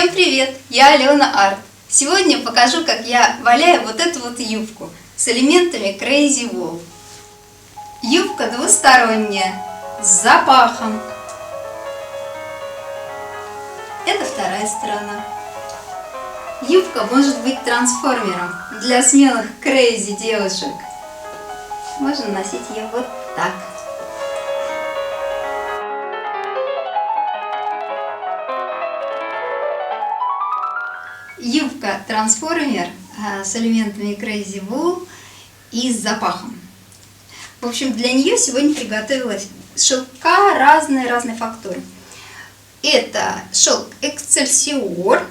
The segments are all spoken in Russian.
Всем привет! Я Алена Арт. Сегодня покажу, как я валяю вот эту вот юбку с элементами Crazy Wool. Юбка двусторонняя, с запахом. Это вторая сторона. Юбка может быть трансформером для смелых crazy девушек. Можно носить ее вот так. Юбка трансформер с элементами Crazy Wool и с запахом. В общем, для нее сегодня приготовилась шелка разной фактуры. Это шелк Excelsior.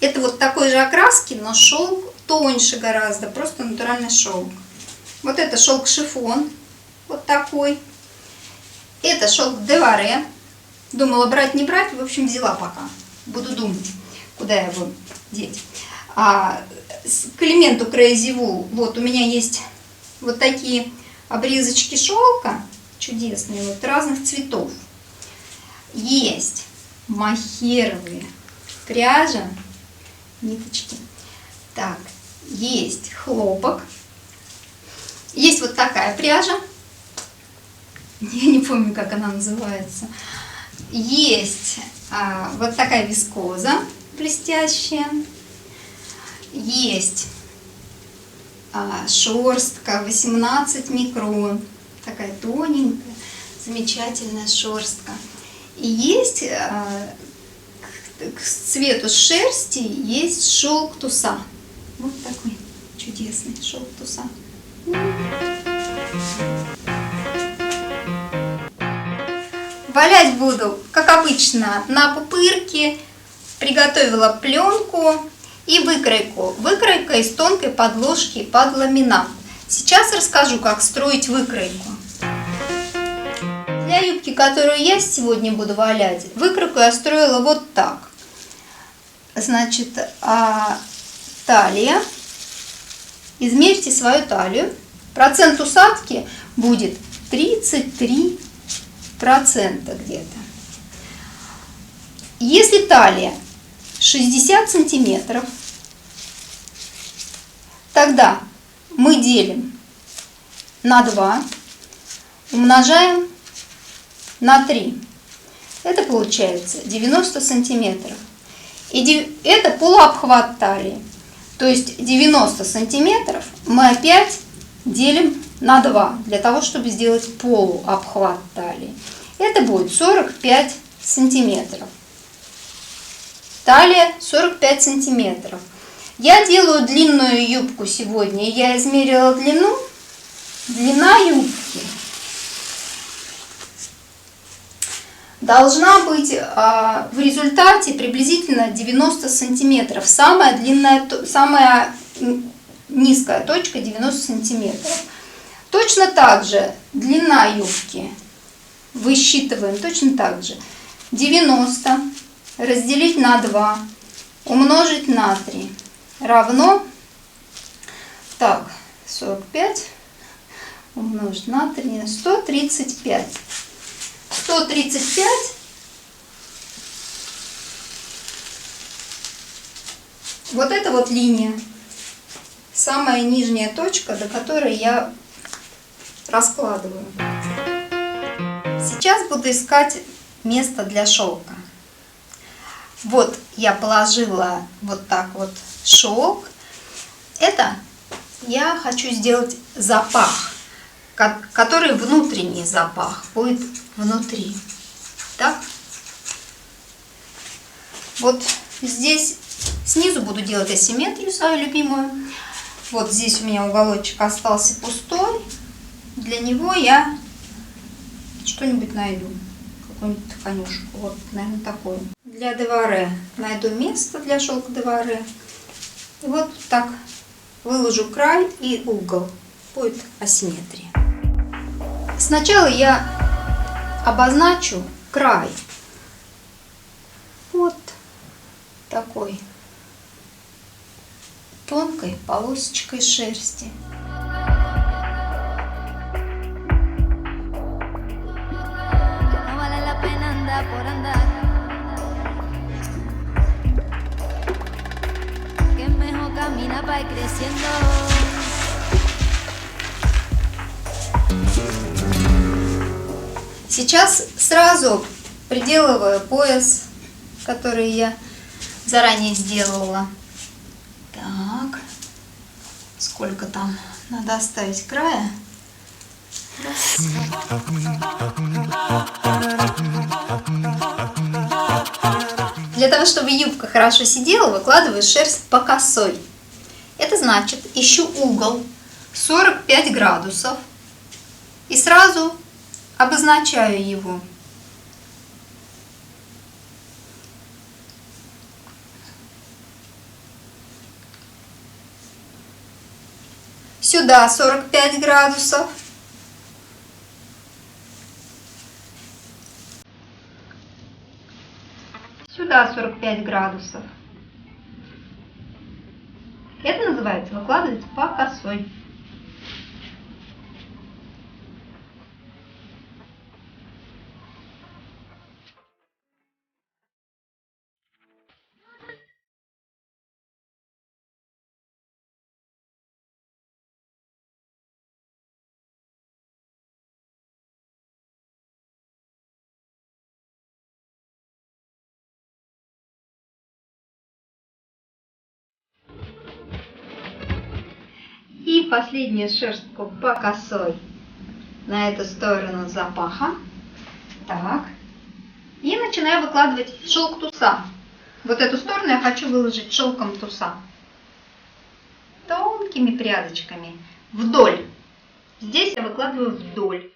Это вот такой же окраски, но шелк тоньше гораздо, просто натуральный шелк. Вот это шелк шифон, вот такой. Это шелк Devare. Думала брать, не брать, в общем, взяла пока. Буду думать, куда его деть. К элементу Crazy Wool, вот у меня есть вот такие обрезочки шелка, чудесные, вот разных цветов. Есть мохеровые пряжа, ниточки. Так, есть хлопок. Есть вот такая пряжа. Я не помню, как она называется. Есть вот такая вискоза блестящая. Есть шерстка 18 микрон. Такая тоненькая, замечательная шерстка. И есть к цвету шерсти есть шелк туса. Вот такой чудесный шелк туса. Валять буду, как обычно, на пупырке. Приготовила пленку и выкройку. Выкройка из тонкой подложки под ламинат. Сейчас расскажу, как строить выкройку. Для юбки, которую я сегодня буду валять, выкройку я строила вот так. Значит, талия. Измерьте свою талию. Процент усадки будет 33% где-то. Если талия 60 сантиметров, тогда мы делим на 2, умножаем на 3. Это получается 90 сантиметров. И это полуобхват талии. То есть 90 сантиметров мы опять делим на 2, для того, чтобы сделать полуобхват талии. Это будет 45 сантиметров. Талия 45 сантиметров. Я делаю длинную юбку сегодня. Я измерила длину. Длина юбки должна быть в результате приблизительно 90 сантиметров. Самая низкая точка 90 сантиметров. Точно так же длина юбки высчитываем точно так же. 90 разделить на 2 умножить на 3 равно, так, 45 умножить на 3, 135. 135 вот эта вот линия, самая нижняя точка, до которой я раскладываю. Сейчас буду искать место для шелка. Вот я положила вот так вот шелк. Это я хочу сделать запах, который внутренний запах будет внутри. Так. Вот здесь снизу буду делать асимметрию свою любимую. Вот здесь у меня уголочек остался пустой. Для него я что-нибудь найду. Какую-нибудь тканюшку. Вот, наверное, такую. Для Devare найду место для шелка Devare. И вот так выложу край и угол. Будет асимметрия. Сначала я обозначу край. Вот такой тонкой полосочкой шерсти. va creciendo. Сейчас сразу приделываю пояс, который я заранее сделала. Так, сколько там надо оставить края? Раз. Для того, чтобы юбка хорошо сидела, выкладываю шерсть по косой. Это значит, ищу угол 45 градусов и сразу обозначаю его. Сюда 45 градусов. Сюда 45 градусов. Это называется выкладывать по косой. И последнюю шерстку по косой на эту сторону запаха. Так. И начинаю выкладывать шелк туса. Вот эту сторону я хочу выложить шелком туса. Тонкими прядочками. Вдоль. Здесь я выкладываю вдоль.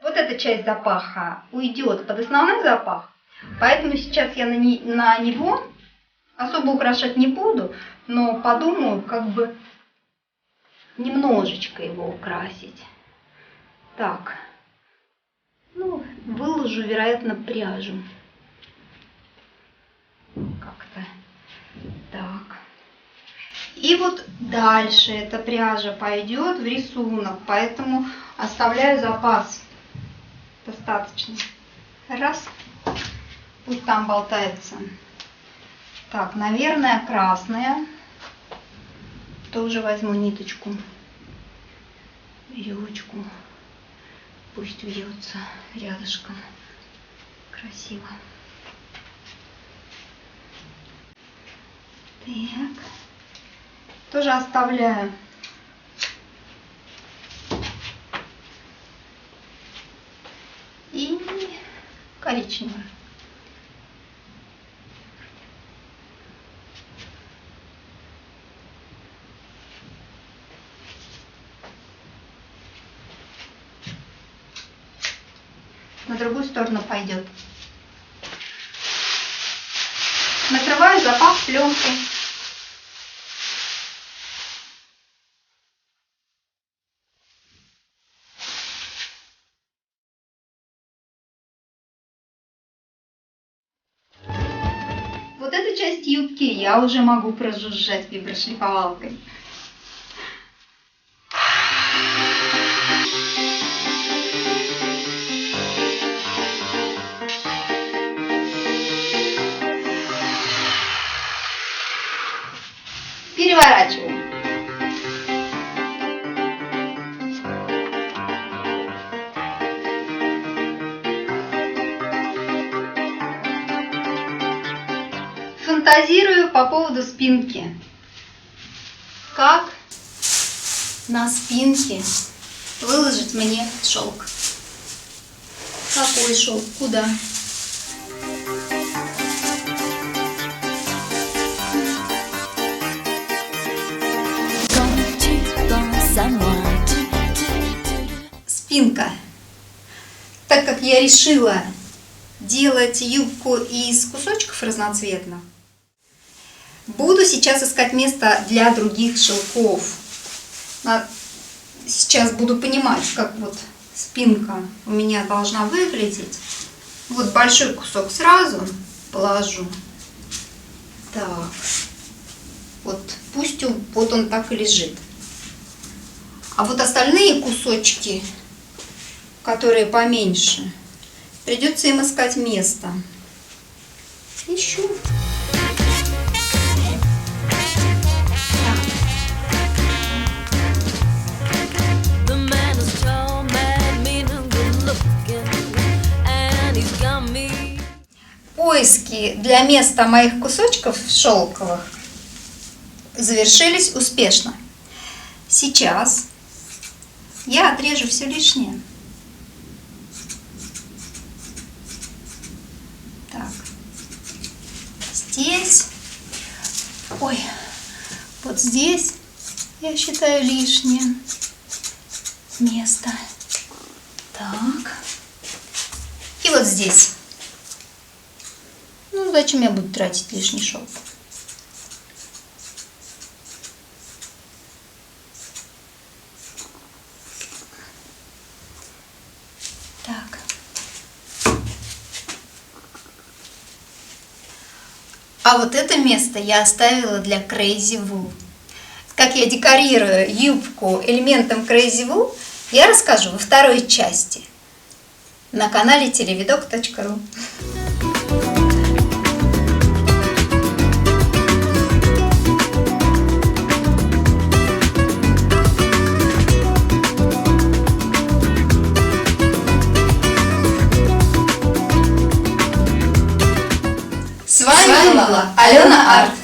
Вот эта часть запаха уйдет под основной запах, поэтому сейчас я на него особо украшать не буду, но подумаю, как бы немножечко его украсить. Так, ну, выложу, вероятно, пряжу. Как-то так. И вот дальше эта пряжа пойдет в рисунок, поэтому оставляю запас. Достаточно. Раз. Пусть там болтается. Так, наверное, красная. Тоже возьму ниточку. Веревочку. Пусть вьется рядышком. Красиво. Так. Тоже оставляю. И коричневую. На другую сторону пойдет. Накрываю запах пленкой. Вот эту часть юбки я уже могу прожужжать виброшлифовалкой. Переворачиваем. Фантазирую по поводу спинки. Как на спинке выложить мне шелк? Какой шелк? Куда? Спинка. Так как я решила делать юбку из кусочков разноцветных. Буду сейчас искать место для других шелков. Сейчас буду понимать, как вот спинка у меня должна выглядеть. Вот большой кусок сразу положу. Так. Вот пусть вот он так и лежит. А вот остальные кусочки, которые поменьше, придется им искать место. Ищу. Поиски для места моих кусочков шелковых завершились успешно. Сейчас я отрежу все лишнее. Так, здесь, ой, вот здесь я считаю лишнее место. Так, и вот здесь. Ну, зачем я буду тратить лишний шелк? Так. А вот это место я оставила для Crazy Wool. Как я декорирую юбку элементом Crazy Wool, я расскажу во второй части на канале televidok.ru. С вами была Алена Арт.